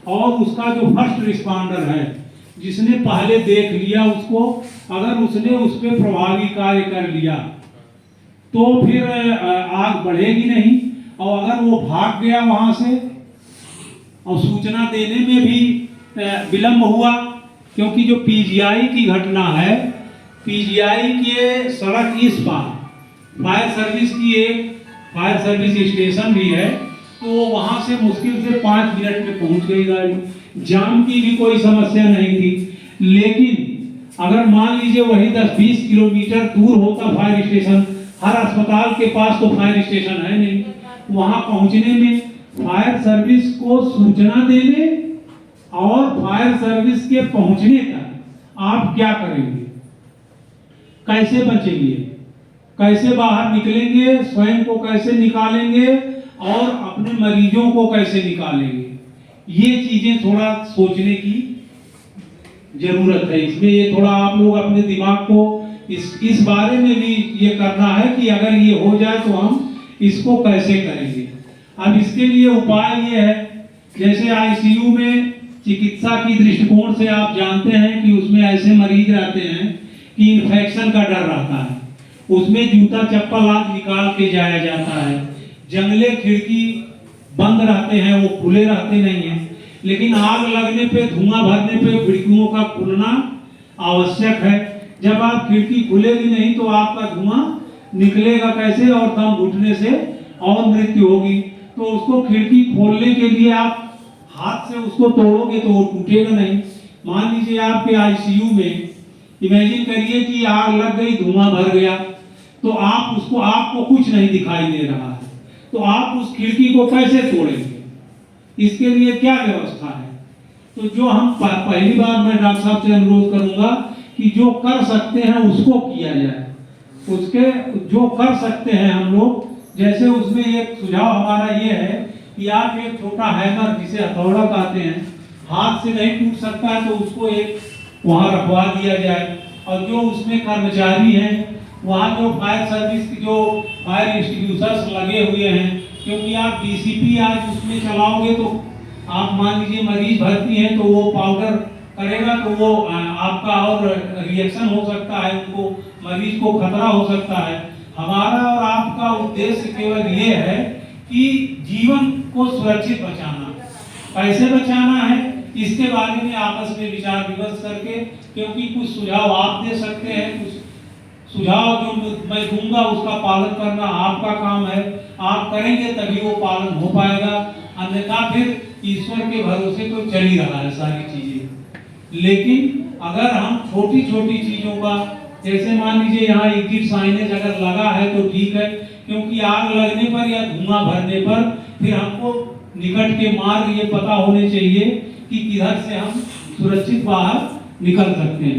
और उसका जो फर्स्ट रिस्पॉन्डर है, जिसने पहले देख लिया उसको, अगर उसने उस पर प्रभावी कार्य कर लिया तो फिर आग बढ़ेगी नहीं। और अगर वो भाग गया वहां से और सूचना देने में भी विलंब हुआ, क्योंकि जो पीजीआई की घटना है, पीजीआई के सड़क इस पार फायर सर्विस की एक फायर सर्विस स्टेशन भी है, तो वहां से मुश्किल से 5 मिनट में पहुंच गई गाड़ी। जाम की भी कोई समस्या नहीं थी। लेकिन अगर मान लीजिए वही 10-20 किलोमीटर दूर होता फायर स्टेशन, हर अस्पताल के पास तो फायर स्टेशन है नहीं, वहां पहुंचने में फायर सर्विस को सूचना देने और फायर सर्विस के पहुंचने तक आप क्या करेंगे, कैसे बचेंगे, कैसे बाहर निकलेंगे, स्वयं को कैसे निकालेंगे और अपने मरीजों को कैसे निकालेंगे, ये चीजें थोड़ा सोचने की जरूरत है। इसमें ये थोड़ा आप लोग अपने दिमाग को इस बारे में भी ये करना है कि अगर ये हो जाए तो हम इसको कैसे करेंगे। अब इसके लिए उपाय ये है, जैसे आईसीयू में चिकित्सा की दृष्टिकोण से आप जानते हैं कि उसमें ऐसे मरीज रहते हैं कि इन्फेक्शन का डर रहता है, उसमें जूता चप्पल आदि निकाल के जाया जाता है। जंगले खिड़की बंद रहते हैं, वो खुले रहते नहीं हैं। लेकिन आग लगने पे, धुआं भरने पे खिड़कियों का खुलना आवश्यक है। जब आप खिड़की खुलेगी नहीं तो आपका धुआं निकलेगा कैसे और दम घुटने से और मृत्यु होगी। तो उसको खिड़की खोलने के लिए आप हाथ से उसको तोड़ोगे तो वो टूटेगा नहीं। मान लीजिए आपके आईसीयू में इमेजिन करिए कि आग लग गई, धुआं भर गया, तो आपको कुछ नहीं दिखाई दे रहा है, तो आप उस खिड़की को कैसे तोड़ेंगे? इसके लिए क्या व्यवस्था है? तो जो हम पहली बार मैं डॉक्टर साहब से अनुरोध करूंगा कि जो कर सकते हैं उसको किया जाए। उसके जो कर सकते हैं हम लोग, जैसे उसमें एक सुझाव हमारा ये है कि आप एक छोटा हैमर, जिसे हथौड़ा कहते हैं, हाथ से नहीं टूट सकता है तो उसको एक वहां रखवा दिया जाए। और जो उसमें कर्मचारी हैं, वहाँ जो फायर सर्विस की जो फायर एक्सटिंग्विशर्स लगे हुए हैं, क्योंकि आप डीसीपी आज उसमें चलाओगे तो आप मान लीजिए मरीज भर्ती हैं तो वो पाउडर करेगा तो वो आपका और रिएक्शन हो सकता है, उनको मरीज को खतरा हो सकता है। हमारा और आपका उद्देश्य केवल ये है कि जीवन को सुरक्षित बचाना। कैसे बचाना है इसके बारे में आपस में विचार विमर्श करके, क्योंकि कुछ सुझाव आप दे सकते हैं, कुछ सुझाव जो मैं दूंगा उसका पालन करना आपका काम है। आप करेंगे तभी वो पालन हो पाएगा, अन्यथा फिर ईश्वर के भरोसे तो चल ही रहा है सारी चीजें। लेकिन अगर हम छोटी छोटी चीजों का, जैसे मान लीजिए यहाँ एग्जिट साइनेज अगर लगा है तो ठीक है, क्योंकि आग लगने पर या धुआं भरने पर फिर हमको निकट के मार्ग ये पता होने चाहिए कि किधर से हम सुरक्षित बाहर निकल सकते हैं।